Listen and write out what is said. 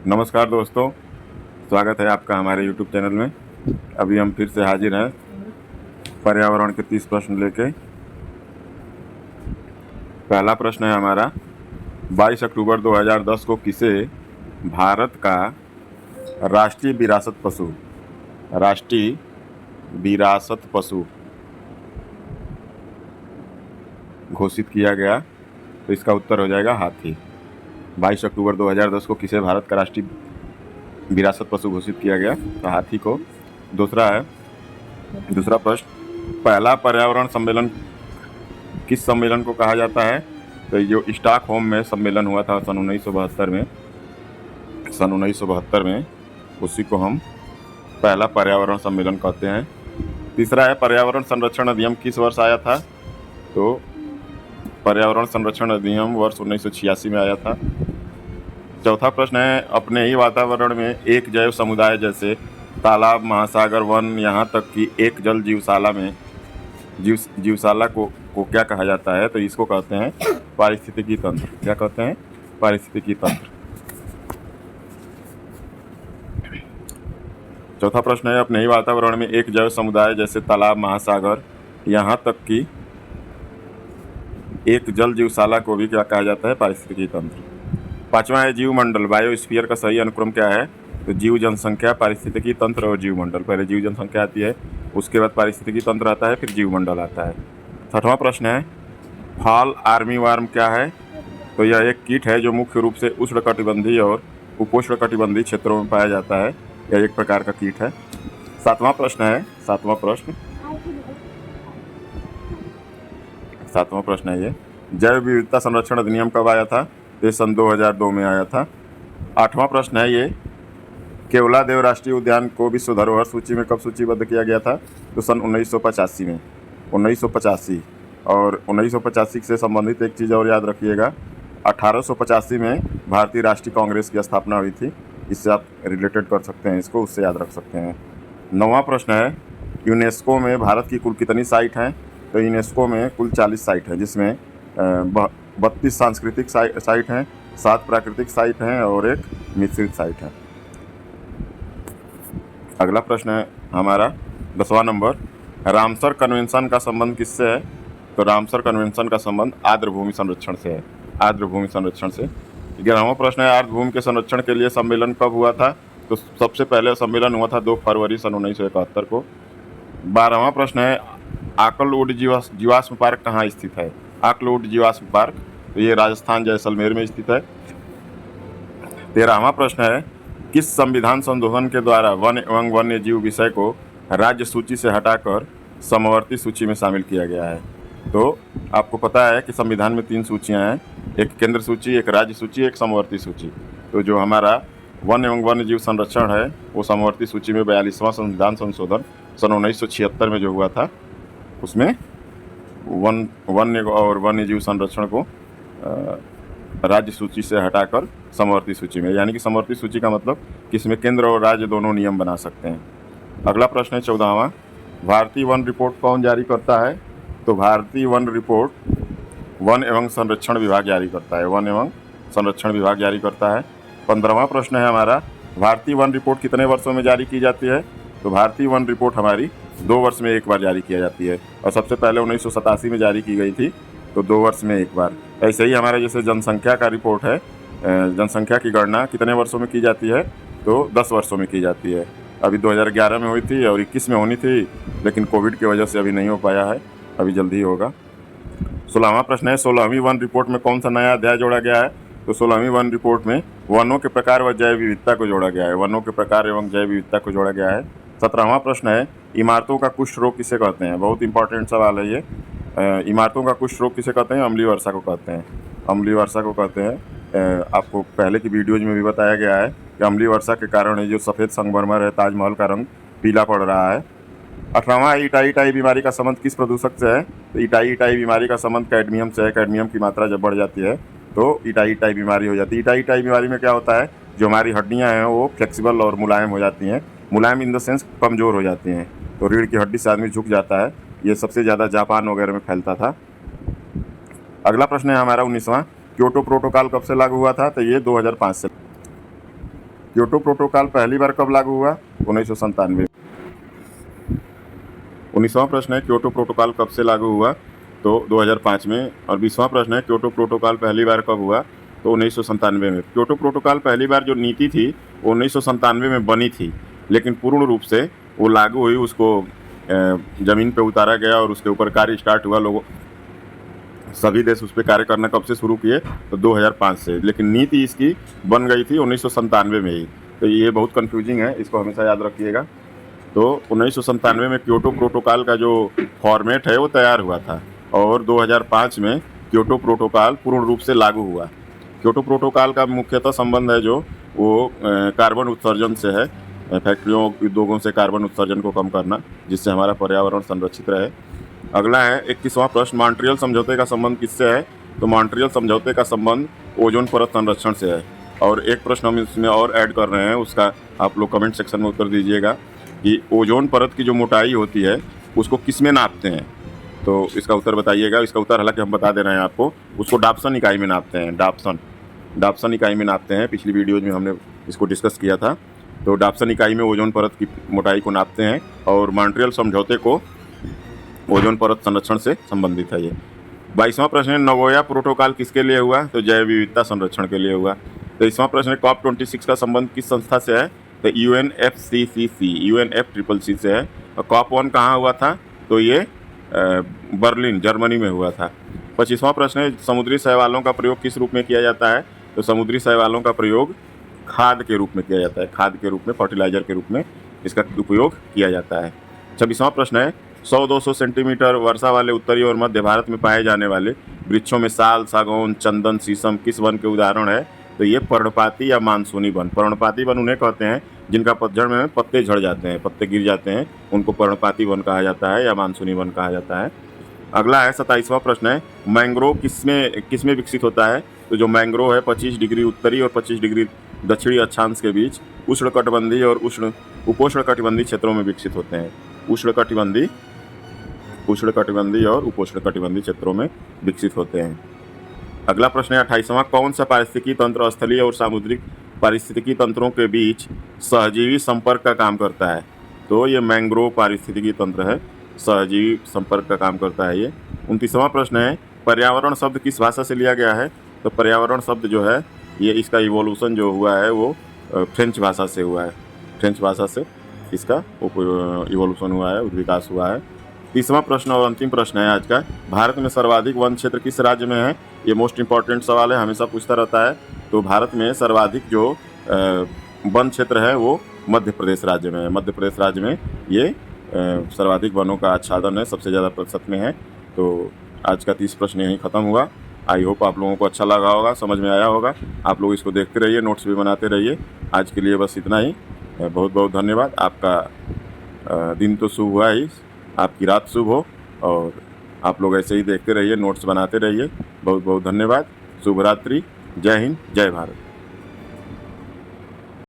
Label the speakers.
Speaker 1: नमस्कार दोस्तों, स्वागत है आपका हमारे YouTube चैनल में। अभी हम फिर से हाजिर हैं पर्यावरण के 30 प्रश्न लेके। पहला प्रश्न है हमारा, 22 अक्टूबर 2010 को किसे भारत का राष्ट्रीय विरासत पशु घोषित किया गया? तो इसका उत्तर हो जाएगा हाथी। 22 अक्टूबर 2010 को किसे भारत का राष्ट्रीय विरासत पशु घोषित किया गया? तो हाथी को। दूसरा प्रश्न, पहला पर्यावरण सम्मेलन किस सम्मेलन को कहा जाता है? तो जो स्टॉकहोम में सम्मेलन हुआ था सन 1972 में उसी को हम पहला पर्यावरण सम्मेलन कहते हैं। तीसरा है, पर्यावरण संरक्षण अधिनियम किस वर्ष आया था? तो पर्यावरण संरक्षण अधिनियम वर्ष 1986 में आया था। चौथा प्रश्न है, अपने ही वातावरण में एक जैव समुदाय जैसे तालाब, महासागर, वन, यहाँ तक कि एक जल जीवशाला को क्या कहा जाता है? तो इसको कहते हैं पारिस्थितिकी तंत्र। क्या कहते हैं? पारिस्थितिकी तंत्र। चौथा प्रश्न है, अपने ही वातावरण में एक जैव समुदाय जैसे तालाब, महासागर, यहाँ तक कि एक जल जीवशाला को भी क्या कहा जाता है? पारिस्थितिकी तंत्र। पांचवा है, जीवमंडल, बायोस्फीयर का सही अनुक्रम क्या है? तो जीव, जनसंख्या, पारिस्थितिकी तंत्र और जीवमंडल। पहले जीव जनसंख्या आती है, उसके बाद पारिस्थितिकी तंत्र आता है, फिर जीवमंडल आता है। छठवां प्रश्न है, फॉल आर्मीवर्म क्या है? तो यह एक कीट है जो मुख्य रूप से उष्णकटिबंधीय और उपोष्णकटिबंधीय क्षेत्रों में पाया जाता है। यह एक प्रकार का कीट है। सातवां प्रश्न है ये, जैव विविधता संरक्षण अधिनियम कब आया था? ये सन 2002 में आया था। आठवां प्रश्न है ये, केवलादेव राष्ट्रीय उद्यान को विश्व धरोहर सूची में कब सूचीबद्ध किया गया था? तो सन 1985 में। 1985 और 1985 से संबंधित एक चीज़ और याद रखिएगा, 1885 में भारतीय राष्ट्रीय कांग्रेस की स्थापना हुई थी। इससे आप रिलेटेड कर सकते हैं, इसको उससे याद रख सकते हैं। नौवां प्रश्न है, यूनेस्को में भारत की कुल कितनी साइट हैं? तो यूनेस्को में कुल 40 साइट हैं, जिसमें 32 सांस्कृतिक साइट हैं, 7 प्राकृतिक साइट हैं और एक मिश्रित साइट है। अगला प्रश्न है हमारा 10वां नंबर, रामसर कन्वेंशन का संबंध किससे है? तो रामसर कन्वेंशन का संबंध आर्द्र भूमि संरक्षण से है। आर्द्र भूमि संरक्षण से। 11वां प्रश्न है, आर्द्र भूमि के संरक्षण के लिए सम्मेलन कब हुआ था? तो सबसे पहले सम्मेलन हुआ था 2 फरवरी सन 1971 को। 12वां प्रश्न है, आकलवुड जीवाश्म पार्क कहाँ स्थित है? आकलवुड जीवाश्म पार्क, तो ये राजस्थान जैसलमेर में स्थित है। 13वां प्रश्न है, किस संविधान संशोधन के द्वारा वन एवं वन्य जीव विषय को राज्य सूची से हटाकर समवर्ती सूची में शामिल किया गया है? तो आपको पता है कि संविधान में 3 सूचियां हैं, एक केंद्र सूची, एक राज्य सूची, एक समवर्ती सूची। तो जो हमारा वन एवं वन्य जीव संरक्षण है वो समवर्ती सूची में 42वां संविधान संशोधन सन 1976 में जो हुआ था, उसमें वन्य और वन्य जीव संरक्षण को राज्य सूची से हटाकर समवर्ती सूची में, यानी कि समवर्ती सूची का मतलब कि इसमें केंद्र और राज्य दोनों नियम बना सकते हैं। अगला प्रश्न है 14वां, भारतीय वन रिपोर्ट कौन जारी करता है? तो भारतीय वन रिपोर्ट वन एवं संरक्षण विभाग जारी करता है। वन एवं संरक्षण विभाग जारी करता है। 15वां प्रश्न है हमारा, भारतीय वन रिपोर्ट कितने वर्षों में जारी की जाती है? तो भारतीय वन रिपोर्ट हमारी 2 वर्ष में एक बार जारी किया जाती है, और सबसे पहले 1987 में जारी की गई थी, तो 2 वर्ष में एक बार। ऐसे ही हमारे जैसे जनसंख्या का रिपोर्ट है, जनसंख्या की गणना कितने वर्षों में की जाती है? तो 10 वर्षों में की जाती है। अभी 2011 में हुई थी और 21 में होनी थी, लेकिन कोविड की वजह से अभी नहीं हो पाया है, अभी जल्दी ही होगा। 16वां प्रश्न है, 16वीं वन रिपोर्ट में कौन सा नया अध्याय जोड़ा गया है? तो 16वीं वन रिपोर्ट में वनों के प्रकार व जैव विविधता को जोड़ा गया है। वनों के प्रकार एवं जैव विविधता को जोड़ा गया है। 17वां प्रश्न है, इमारतों का कुष्ठ रोग किसे कहते हैं? बहुत इंपॉर्टेंट सवाल है ये। इमारतों का कुष्ठ रोग किसे कहते हैं? अम्लीय वर्षा को कहते हैं। अम्लीय वर्षा को कहते हैं। आपको पहले की वीडियोज में भी बताया गया है कि अम्लीय वर्षा के कारण ये जो सफ़ेद संगमरमर है, ताजमहल का रंग पीला पड़ रहा है। 18वां, इटाई बीमारी का संबंध किस प्रदूषक से है? तो इटाई बीमारी का संबंध कैडमियम से है। कैडमियम की मात्रा जब बढ़ जाती है तो इटाई बीमारी हो जाती है। इटाई बीमारी में क्या होता है, जो हमारी हड्डियां हैं वो फ्लेक्सिबल और मुलायम हो जाती हैं। मुलायम इन द सेंस कमज़ोर हो जाती हैं, तो रीढ़ की हड्डी से आदमी झुक जाता है। ये सबसे ज़्यादा जापान वगैरह में फैलता था। अगला प्रश्न है हमारा 19वां, क्योटो प्रोटोकॉल कब से लागू हुआ था? तो ये 2005 से। क्योटो प्रोटोकॉल पहली बार कब लागू हुआ? 1997। 19वां प्रश्न है क्योटो प्रोटोकॉल कब से लागू हुआ? तो 2005 में। और 20वां प्रश्न है क्योटो प्रोटोकॉल पहली बार कब हुआ? तो 1997 में। क्योटो प्रोटोकॉल पहली बार जो नीति थी वो 1997 में बनी थी, लेकिन पूर्ण रूप से वो लागू हुई, उसको ज़मीन पे उतारा गया और उसके ऊपर कार्य स्टार्ट हुआ। लोगों सभी देश उस पर कार्य करना कब से शुरू किए? तो 2005 से, लेकिन नीति इसकी बन गई थी 1997 में ही। तो ये बहुत कन्फ्यूजिंग है, इसको हमेशा याद रखिएगा। तो 1997 में क्योटो प्रोटोकॉल का जो फॉर्मेट है वो तैयार हुआ था और 2005 में क्योटो प्रोटोकॉल पूर्ण रूप से लागू हुआ। क्योटो प्रोटोकॉल का मुख्यतः संबंध है जो वो कार्बन उत्सर्जन से है, फैक्ट्रियों उद्योगों से कार्बन उत्सर्जन को कम करना, जिससे हमारा पर्यावरण संरक्षित रहे। अगला है 21वां प्रश्न, मॉन्ट्रियल समझौते का संबंध किससे है? तो मॉन्ट्रियल समझौते का संबंध ओजोन परत संरक्षण से है। और एक प्रश्न हम इसमें और ऐड कर रहे हैं, उसका आप लोग कमेंट सेक्शन में उत्तर दीजिएगा कि ओजोन परत की जो मोटाई होती है उसको किस में नापते हैं? तो इसका उत्तर बताइएगा। इसका उत्तर हालांकि हम बता दे रहे हैं आपको, उसको डाप्सन इकाई में नापते हैं। डाप्सन इकाई में नापते हैं। पिछली वीडियोज में हमने इसको डिस्कस किया था। तो डाप्सन इकाई में ओजोन परत की मोटाई को नापते हैं और मॉन्ट्रियल समझौते को ओजोन परत संरक्षण से संबंधित है ये। 22वां प्रश्न है नगोया प्रोटोकॉल किसके लिए हुआ? तो जैव विविधता संरक्षण के लिए हुआ। 23वां प्रश्न है COP26 का संबंध किस संस्था से है? तो UNFCCC से है। और COP1 कहाँ हुआ था? तो ये बर्लिन जर्मनी में हुआ था। 25वां प्रश्न है समुद्री शैवालों का प्रयोग किस रूप में किया जाता है? तो समुद्री शैवालों का प्रयोग खाद के रूप में किया जाता है। खाद के रूप में, फर्टिलाइजर के रूप में इसका उपयोग किया जाता है। 26वां प्रश्न है 100-200 सेंटीमीटर वर्षा वाले उत्तरी और मध्य भारत में पाए जाने वाले वृक्षों में साल, सागौन, चंदन, शीशम किस वन के उदाहरण है? तो ये पर्णपाती या मानसूनी वन। पर्णपाती वन उन्हें कहते हैं जिनका पतझड़ में पत्ते झड़ जाते हैं, पत्ते गिर जाते हैं, उनको पर्णपाती वन कहा जाता है या मानसूनी वन कहा जाता है। अगला है 27वां प्रश्न है मैंग्रोव किसमें विकसित होता है? तो जो मैंग्रोव है 25 डिग्री उत्तरी और 25 डिग्री दक्षिणी अक्षांश के बीच उष्णकटिबंधीय और उपोष्णकटिबंधीय क्षेत्रों में विकसित होते हैं। उष्णकटिबंधीय और उपोष्णकटिबंधीय क्षेत्रों में विकसित होते हैं। अगला प्रश्न है 28वां कौन सा पारिस्थितिकी तंत्र स्थलीय और सामुद्रिक पारिस्थितिकी तंत्रों के बीच सहजीवी संपर्क का काम करता है? तो ये मैंग्रोव पारिस्थितिकी तंत्र है, सहजीवी संपर्क का काम करता है ये। 29वां प्रश्न है पर्यावरण शब्द किस भाषा से लिया गया है? तो पर्यावरण शब्द जो है ये इसका इवोल्यूशन जो हुआ है वो फ्रेंच भाषा से हुआ है। फ्रेंच भाषा से इसका इवोल्यूशन हुआ है, विकास हुआ है। 30वां प्रश्न और अंतिम प्रश्न है आज का, भारत में सर्वाधिक वन क्षेत्र किस राज्य में है? ये मोस्ट इंपॉर्टेंट सवाल है, हमेशा पूछता रहता है। तो भारत में सर्वाधिक जो वन क्षेत्र है वो मध्य प्रदेश राज्य में है। मध्य प्रदेश राज्य में ये सर्वाधिक वनों का आच्छादन है, सबसे ज़्यादा प्रतिशत में है। तो आज का 30 प्रश्न यहीं ख़त्म हुआ। आई होप आप लोगों को अच्छा लगा होगा, समझ में आया होगा। आप लोग इसको देखते रहिए, नोट्स भी बनाते रहिए। आज के लिए बस इतना ही। बहुत बहुत धन्यवाद। आपका दिन तो शुभ हुआ ही, आपकी रात शुभ हो और आप लोग ऐसे ही देखते रहिए, नोट्स बनाते रहिए। बहुत बहुत धन्यवाद। शुभ रात्रि। जय हिंद, जय भारत।